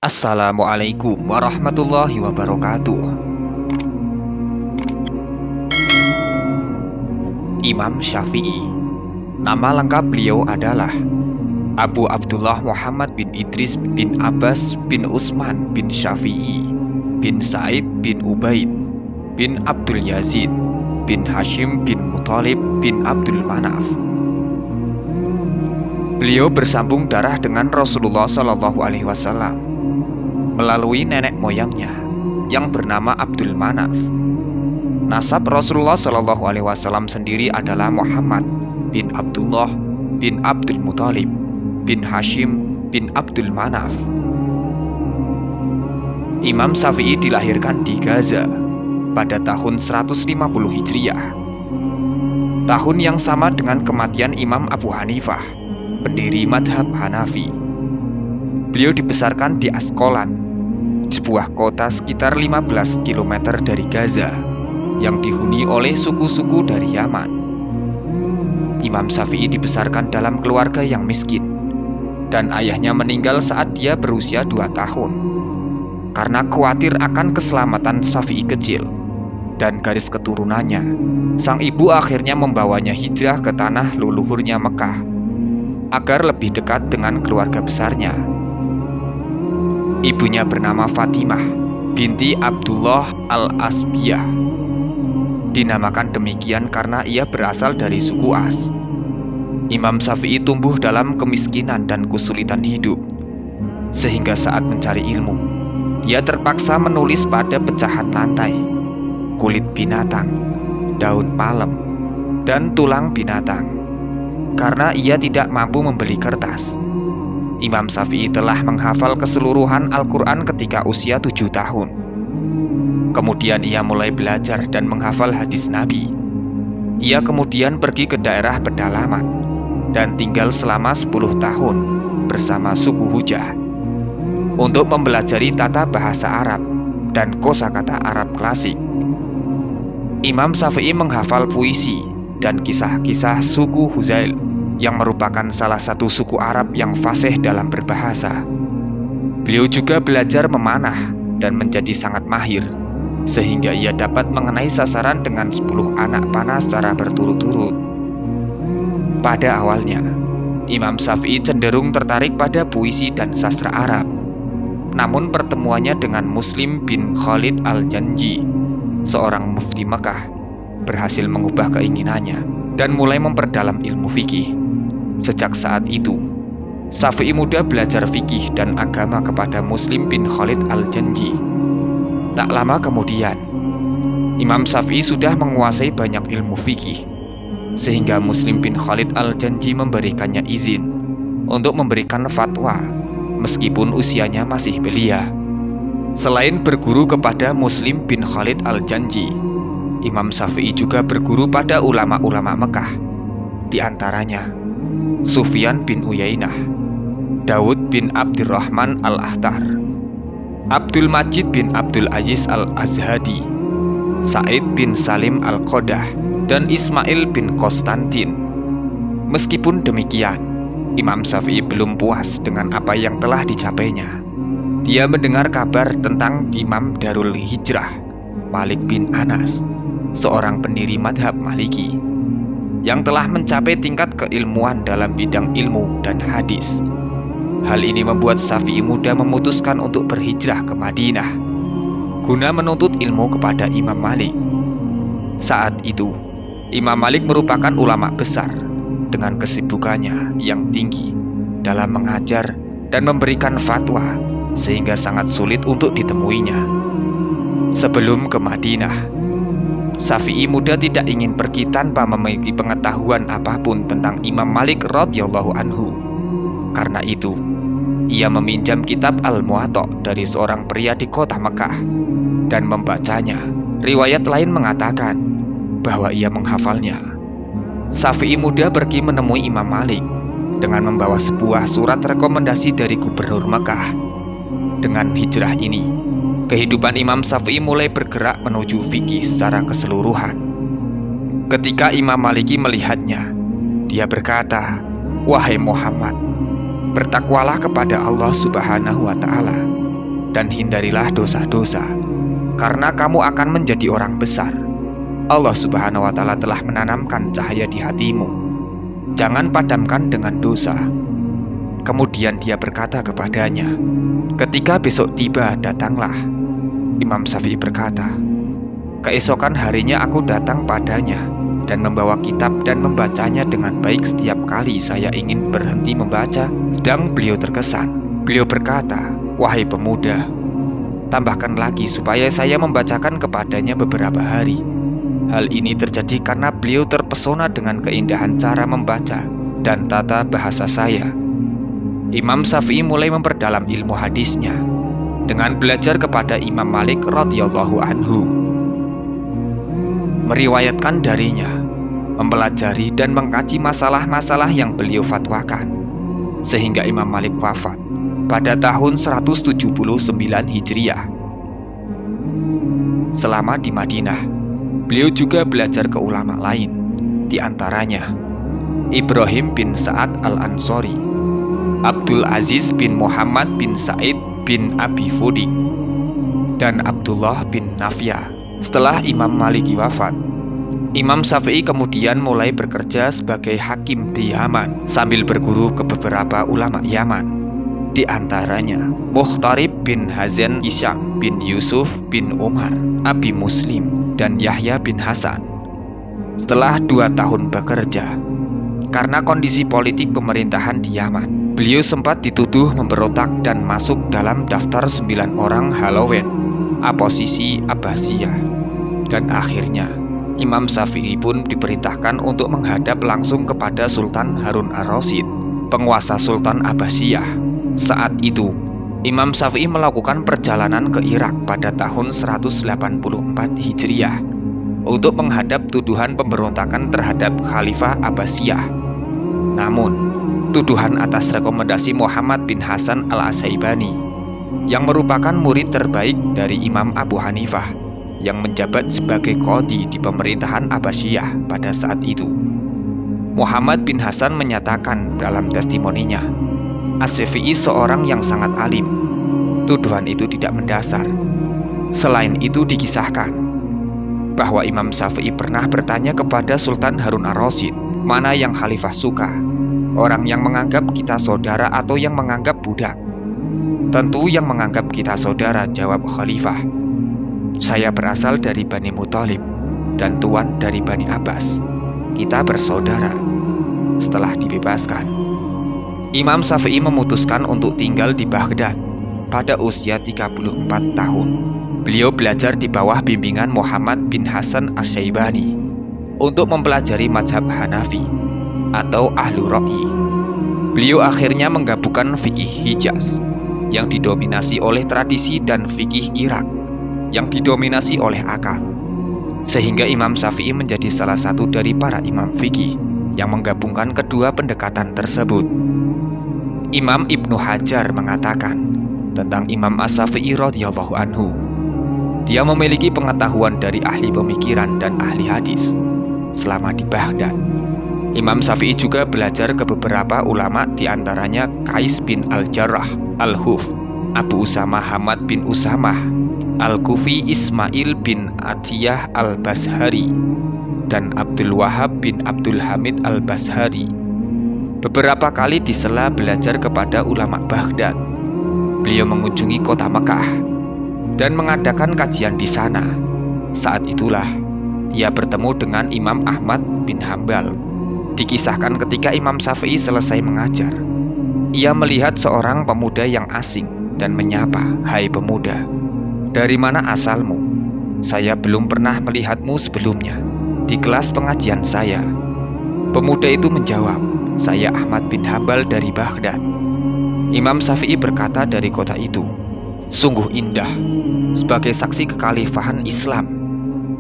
Assalamualaikum warahmatullahi wabarakatuh. Imam Syafi'i. Nama lengkap beliau adalah Abu Abdullah Muhammad bin Idris bin Abbas bin Utsman bin Syafi'i bin Sa'id bin Ubaid bin Abdul Yazid bin Hashim bin Muthalib bin Abdul Manaf. Beliau bersambung darah dengan Rasulullah Shallallahu Alaihi Wasallam melalui nenek moyangnya yang bernama Abdul Manaf. Nasab Rasulullah Shallallahu Alaihi Wasallam sendiri adalah Muhammad bin Abdullah bin Abdul Muthalib bin Hashim bin Abdul Manaf. Imam Syafi'i dilahirkan di Gaza pada tahun 150 Hijriah, tahun yang sama dengan kematian Imam Abu Hanifah, pendiri madhab Hanafi. Beliau dibesarkan di Askolan, sebuah kota sekitar 15 km dari Gaza yang dihuni oleh suku-suku dari Yaman. Imam Syafi'i dibesarkan dalam keluarga yang miskin, dan ayahnya meninggal saat dia berusia 2 tahun. Karena khawatir akan keselamatan Syafi'i kecil dan garis keturunannya, sang ibu akhirnya membawanya hijrah ke tanah leluhurnya Mekah agar lebih dekat dengan keluarga besarnya. Ibunya bernama Fatimah binti Abdullah al-Asbiyah. Dinamakan demikian karena ia berasal dari suku As. Imam Syafi'i tumbuh dalam kemiskinan dan kesulitan hidup, sehingga saat mencari ilmu, ia terpaksa menulis pada pecahan lantai, kulit binatang, daun palem, dan tulang binatang. Karena ia tidak mampu membeli kertas, Imam Syafi'i telah menghafal keseluruhan Al-Quran ketika usia 7 tahun. Kemudian ia mulai belajar dan menghafal hadis Nabi. Ia kemudian pergi ke daerah pedalaman dan tinggal selama 10 tahun bersama suku Hujah untuk mempelajari tata bahasa Arab dan kosakata Arab klasik. Imam Syafi'i menghafal puisi dan kisah-kisah suku Huzail yang merupakan salah satu suku Arab yang fasih dalam berbahasa. Beliau juga belajar memanah dan menjadi sangat mahir, sehingga ia dapat mengenai sasaran dengan 10 anak panah secara berturut-turut. Pada awalnya, Imam Syafi'i cenderung tertarik pada puisi dan sastra Arab. Namun pertemuannya dengan Muslim bin Khalid al-Janji, seorang mufti Mekah, berhasil mengubah keinginannya dan mulai memperdalam ilmu fikih. Sejak saat itu, Syafi'i muda belajar fikih dan agama kepada Muslim bin Khalid al-Janji. Tak lama kemudian, Imam Syafi'i sudah menguasai banyak ilmu fikih, sehingga Muslim bin Khalid al-Janji memberikannya izin untuk memberikan fatwa meskipun usianya masih belia. Selain berguru kepada Muslim bin Khalid al-Janji, Imam Syafi'i juga berguru pada ulama-ulama Mekah, di antaranya Sufyan bin Uyainah, Daud bin Abdurrahman al-Ahtar, Abdul Majid bin Abdul Aziz al-Azhadi, Said bin Salim al-Qodah, dan Ismail bin Konstantin. Meskipun demikian, Imam Syafi'i belum puas dengan apa yang telah dicapainya. Dia mendengar kabar tentang Imam Darul Hijrah, Malik bin Anas, seorang pendiri madhab Maliki, yang telah mencapai tingkat keilmuan dalam bidang ilmu dan hadis. Hal ini membuat Syafi'i muda memutuskan untuk berhijrah ke Madinah guna menuntut ilmu kepada Imam Malik. Saat itu, Imam Malik merupakan ulama besar dengan kesibukannya yang tinggi dalam mengajar dan memberikan fatwa, sehingga sangat sulit untuk ditemuinya. Sebelum ke Madinah, Syafi'i muda tidak ingin pergi tanpa memiliki pengetahuan apapun tentang Imam Malik radhiyallahu anhu. Karena itu, ia meminjam kitab Al-Muwatta dari seorang pria di kota Mekah dan membacanya. Riwayat lain mengatakan bahwa ia menghafalnya. Syafi'i muda pergi menemui Imam Malik dengan membawa sebuah surat rekomendasi dari gubernur Mekah. Dengan hijrah ini, kehidupan Imam Syafi'i mulai bergerak menuju fikih secara keseluruhan. Ketika Imam Maliki melihatnya, dia berkata, "Wahai Muhammad, bertakwalah kepada Allah Subhanahu wa Ta'ala dan hindarilah dosa-dosa, karena kamu akan menjadi orang besar. Allah Subhanahu wa Ta'ala telah menanamkan cahaya di hatimu. Jangan padamkan dengan dosa. Kemudian dia berkata kepadanya, ketika besok tiba, datanglah. Imam Syafi'i berkata, keesokan harinya aku datang padanya dan membawa kitab dan membacanya dengan baik. Setiap kali saya ingin berhenti membaca, sedang beliau terkesan. Beliau berkata, wahai pemuda, tambahkan lagi supaya saya membacakan kepadanya beberapa hari. Hal ini terjadi karena beliau terpesona dengan keindahan cara membaca dan tata bahasa saya. Imam Syafi'i mulai memperdalam ilmu hadisnya dengan belajar kepada Imam Malik radhiyallahu anhu, meriwayatkan darinya, mempelajari dan mengkaji masalah-masalah yang beliau fatwakan, sehingga Imam Malik wafat pada tahun 179 Hijriah. Selama di Madinah, beliau juga belajar ke ulama lain, di antaranya Ibrahim bin Sa'ad al-Ansori, Abdul Aziz bin Muhammad bin Said bin Abi Fudik, dan Abdullah bin Nafya. Setelah Imam Malik wafat, Imam Syafi'i kemudian mulai bekerja sebagai hakim di Yaman sambil berguru ke beberapa ulama Yaman, di antaranya Mukhtarib bin Hazan, Isyam bin Yusuf bin Umar, Abi Muslim, dan Yahya bin Hasan. Setelah 2 tahun bekerja, karena kondisi politik pemerintahan di Yaman, beliau sempat dituduh memberontak dan masuk dalam daftar 9 orang Halloween, oposisi Abbasiyah. Dan akhirnya Imam Syafi'i pun diperintahkan untuk menghadap langsung kepada Sultan Harun ar-Rasyid, penguasa Sultan Abbasiyah. Saat itu, Imam Syafi'i melakukan perjalanan ke Irak pada tahun 184 Hijriah untuk menghadap tuduhan pemberontakan terhadap Khalifah Abbasiyah. Namun, tuduhan atas rekomendasi Muhammad bin Hasan al-Asyaibani, yang merupakan murid terbaik dari Imam Abu Hanifah, yang menjabat sebagai qadhi di pemerintahan Abbasiyah pada saat itu. Muhammad bin Hasan menyatakan dalam testimoninya, Asy-Syafi'i seorang yang sangat alim. Tuduhan itu tidak mendasar. Selain itu dikisahkan bahwa Imam Syafi'i pernah bertanya kepada Sultan Harun ar-Rasyid, mana yang khalifah suka, orang yang menganggap kita saudara atau yang menganggap budak? Tentu yang menganggap kita saudara, jawab khalifah. Saya berasal dari Bani Muthalib dan tuan dari Bani Abbas. Kita bersaudara. Setelah dibebaskan, Imam Syafi'i memutuskan untuk tinggal di Baghdad pada usia 34 tahun. Beliau belajar di bawah bimbingan Muhammad bin Hasan Asy-Syaibani untuk mempelajari mazhab Hanafi atau Ahlu Ra'yi. Beliau akhirnya menggabungkan fikih Hijaz yang didominasi oleh tradisi dan fikih Irak yang didominasi oleh akal, sehingga Imam Syafi'i menjadi salah satu dari para imam fikih yang menggabungkan kedua pendekatan tersebut. Imam Ibnu Hajar mengatakan tentang Imam Asy-Syafi'i radhiyallahu anhu, dia memiliki pengetahuan dari ahli pemikiran dan ahli hadis selama di Baghdad. Imam Syafi'i juga belajar ke beberapa ulama, di antaranya Qais bin Al-Jarrah Al-Huf, Abu Usamah Hamad bin Usamah Al-Kufi, Ismail bin Atiyah Al-Bashari, dan Abdul Wahab bin Abdul Hamid Al-Bashari. Beberapa kali di sela belajar kepada ulama Baghdad, beliau mengunjungi kota Mekah dan mengadakan kajian di sana. Saat itulah ia bertemu dengan Imam Ahmad bin Hambal. Dikisahkan ketika Imam Syafi'i selesai mengajar, ia melihat seorang pemuda yang asing dan menyapa, "Hai pemuda, dari mana asalmu? Saya belum pernah melihatmu sebelumnya di kelas pengajian saya." Pemuda itu menjawab, "Saya Ahmad bin Hambal dari Baghdad." Imam Syafi'i berkata dari kota itu, "Sungguh indah sebagai saksi kekhalifahan Islam,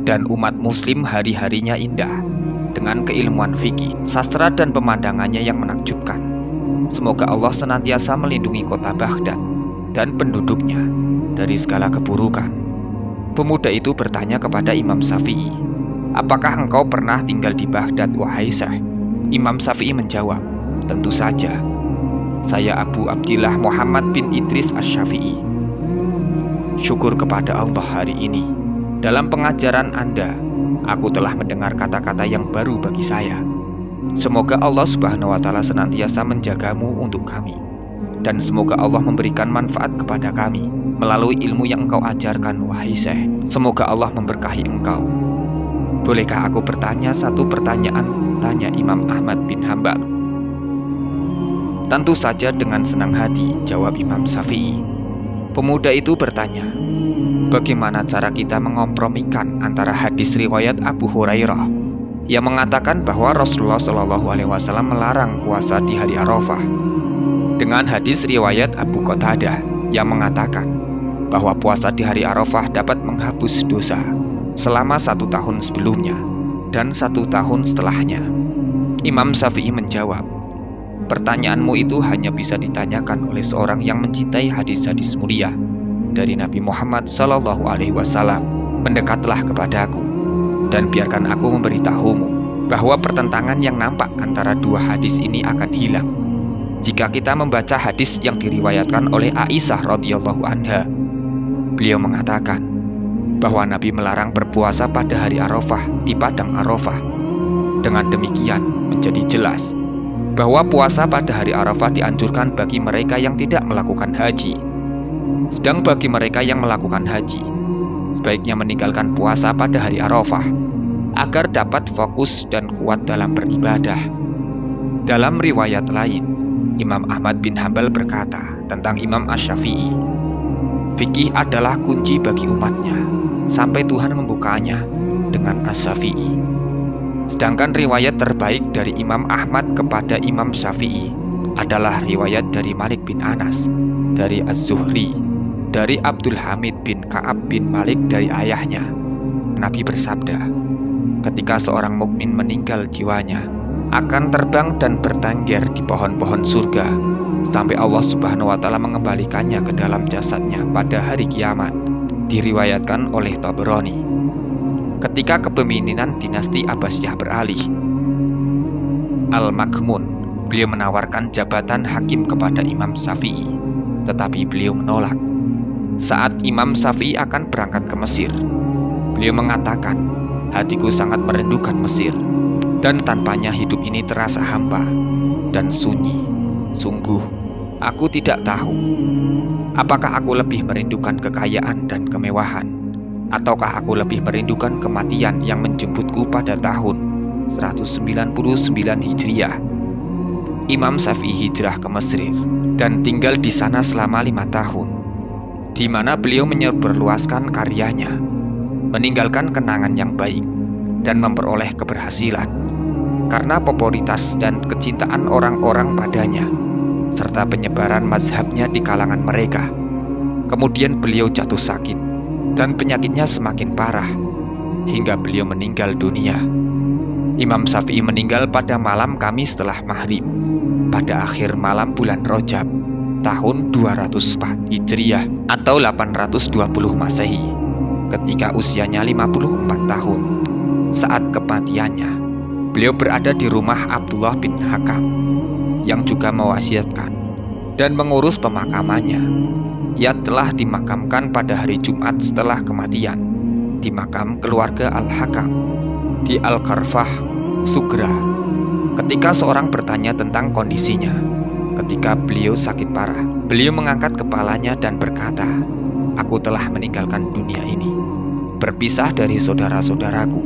dan umat muslim hari-harinya indah dengan keilmuan fikih, sastra dan pemandangannya yang menakjubkan. Semoga Allah senantiasa melindungi kota Baghdad dan penduduknya dari segala keburukan." Pemuda itu bertanya kepada Imam Syafi'i, "Apakah engkau pernah tinggal di Baghdad, wahai Syekh?" Imam Syafi'i menjawab, "Tentu saja. Saya Abu Abdillah Muhammad bin Idris Asy-Syafi'i." Syukur kepada Allah hari ini. Dalam pengajaran Anda, aku telah mendengar kata-kata yang baru bagi saya. Semoga Allah Subhanahu wa Ta'ala senantiasa menjagamu untuk kami, dan semoga Allah memberikan manfaat kepada kami melalui ilmu yang engkau ajarkan, wahai Syekh. Semoga Allah memberkahi engkau. Bolehkah aku bertanya satu pertanyaan? Tanya Imam Ahmad bin Hambal. Tentu saja dengan senang hati, jawab Imam Syafi'i. Pemuda itu bertanya, bagaimana cara kita mengompromikan antara hadis riwayat Abu Hurairah yang mengatakan bahwa Rasulullah SAW melarang puasa di hari Arafah dengan hadis riwayat Abu Qatadah yang mengatakan bahwa puasa di hari Arafah dapat menghapus dosa selama 1 tahun sebelumnya dan 1 tahun setelahnya. Imam Syafi'i menjawab, pertanyaanmu itu hanya bisa ditanyakan oleh seorang yang mencintai hadis-hadis mulia dari Nabi Muhammad SAW. Mendekatlah kepadaku dan biarkan aku memberitahumu bahwa pertentangan yang nampak antara dua hadis ini akan hilang jika kita membaca hadis yang diriwayatkan oleh Aisyah radhiyallahu anha. Beliau mengatakan bahwa Nabi melarang berpuasa pada hari Arafah di padang Arafah. Dengan demikian menjadi jelas bahwa puasa pada hari Arafah dianjurkan bagi mereka yang tidak melakukan haji. Sedang bagi mereka yang melakukan haji, sebaiknya meninggalkan puasa pada hari Arafah agar dapat fokus dan kuat dalam beribadah. Dalam riwayat lain, Imam Ahmad bin Hambal berkata tentang Imam Asy-Syafi'i, fikih adalah kunci bagi umatnya sampai Tuhan membukanya dengan Asy-Syafi'i. Sedangkan riwayat terbaik dari Imam Ahmad kepada Imam Syafi'i adalah riwayat dari Malik bin Anas, dari Az-Zuhri, dari Abdul Hamid bin Ka'ab bin Malik dari ayahnya. Nabi bersabda, ketika seorang mukmin meninggal, jiwanya akan terbang dan bertengger di pohon-pohon surga sampai Allah Subhanahu wa Ta'ala mengembalikannya ke dalam jasadnya pada hari kiamat. Diriwayatkan oleh Tabrani. Ketika kepemimpinan dinasti Abbasiyah beralih, Al-Makhmun, beliau menawarkan jabatan hakim kepada Imam Syafi'i, tetapi beliau menolak. Saat Imam Syafi'i akan berangkat ke Mesir, beliau mengatakan, hatiku sangat merindukan Mesir, dan tanpanya hidup ini terasa hampa dan sunyi. Sungguh, aku tidak tahu apakah aku lebih merindukan kekayaan dan kemewahan, ataukah aku lebih merindukan kematian yang menjemputku pada tahun 199 Hijriah. Imam Syafi'i hijrah ke Mesir dan tinggal di sana selama 5 tahun, di mana beliau menyebarluaskan karyanya, meninggalkan kenangan yang baik, dan memperoleh keberhasilan karena popularitas dan kecintaan orang-orang padanya, serta penyebaran mazhabnya di kalangan mereka. Kemudian beliau jatuh sakit, dan penyakitnya semakin parah, hingga beliau meninggal dunia. Imam Syafi'i meninggal pada malam Kamis setelah maghrib, pada akhir malam bulan Rajab, tahun 204 Hijriah atau 820 Masehi, ketika usianya 54 tahun. Saat kematiannya, beliau berada di rumah Abdullah bin Hakam, yang juga mewasiatkan dan mengurus pemakamannya. Ia telah dimakamkan pada hari Jumat setelah kematian di makam keluarga Al-Hakam di Al-Qarfah, Sugra. Ketika seorang bertanya tentang kondisinya ketika beliau sakit parah, beliau mengangkat kepalanya dan berkata, aku telah meninggalkan dunia ini, berpisah dari saudara-saudaraku,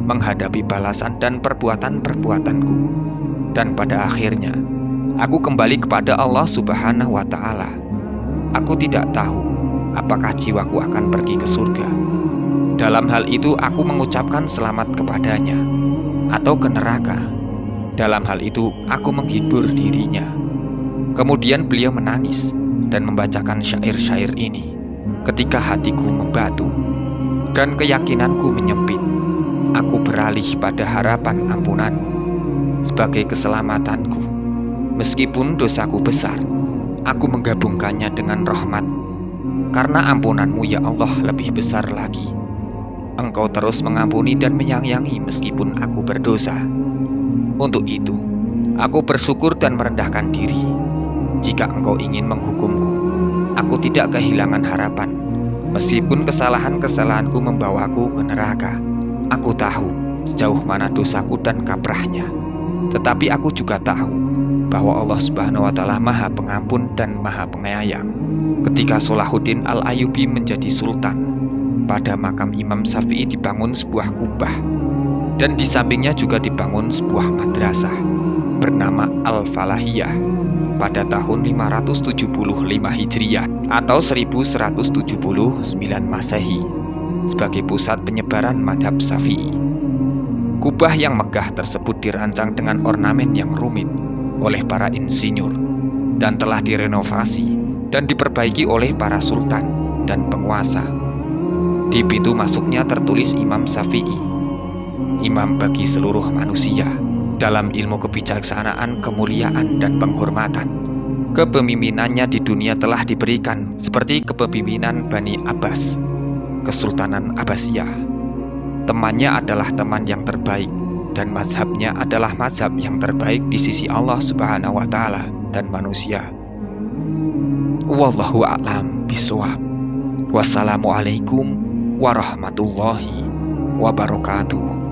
menghadapi balasan dan perbuatan-perbuatanku, dan pada akhirnya aku kembali kepada Allah Subhanahu wa Ta'ala. Aku tidak tahu apakah jiwaku akan pergi ke surga. Dalam hal itu aku mengucapkan selamat kepadanya, atau ke neraka. Dalam hal itu aku menghibur dirinya. Kemudian beliau menangis dan membacakan syair-syair ini. Ketika hatiku membatu dan keyakinanku menyempit, aku beralih pada harapan ampunanmu sebagai keselamatanku. Meskipun dosaku besar, aku menggabungkannya dengan rahmat-Mu, karena ampunanmu ya Allah lebih besar lagi. Engkau terus mengampuni dan menyayangi meskipun aku berdosa. Untuk itu, aku bersyukur dan merendahkan diri. Jika Engkau ingin menghukumku, aku tidak kehilangan harapan Meskipun kesalahan-kesalahanku membawaku ke neraka, aku tahu sejauh mana dosaku dan kaprahnya. Tetapi aku juga tahu bahwa Allah Subhanahu wa Ta'ala Maha Pengampun dan Maha Penyayang. Ketika Salahuddin Al-Ayyubi menjadi sultan, pada makam Imam Syafi'i dibangun sebuah kubah, dan di sampingnya juga dibangun sebuah madrasah bernama Al-Falahiyah pada tahun 575 Hijriyah atau 1179 Masehi sebagai pusat penyebaran madhab Syafi'i. Kubah yang megah tersebut dirancang dengan ornamen yang rumit oleh para insinyur dan telah direnovasi dan diperbaiki oleh para sultan dan penguasa. Di pintu masuknya tertulis Imam Syafi'i, imam bagi seluruh manusia dalam ilmu kebijaksanaan, kemuliaan, dan penghormatan. Kepemimpinannya di dunia telah diberikan seperti kepemimpinan Bani Abbas, Kesultanan Abbasiyah. Temannya adalah teman yang terbaik, dan mazhabnya adalah mazhab yang terbaik di sisi Allah Subhanahu wa Ta'ala dan manusia. Wallahu a'lam bishawab. Wassalamualaikum warahmatullahi wabarakatuh.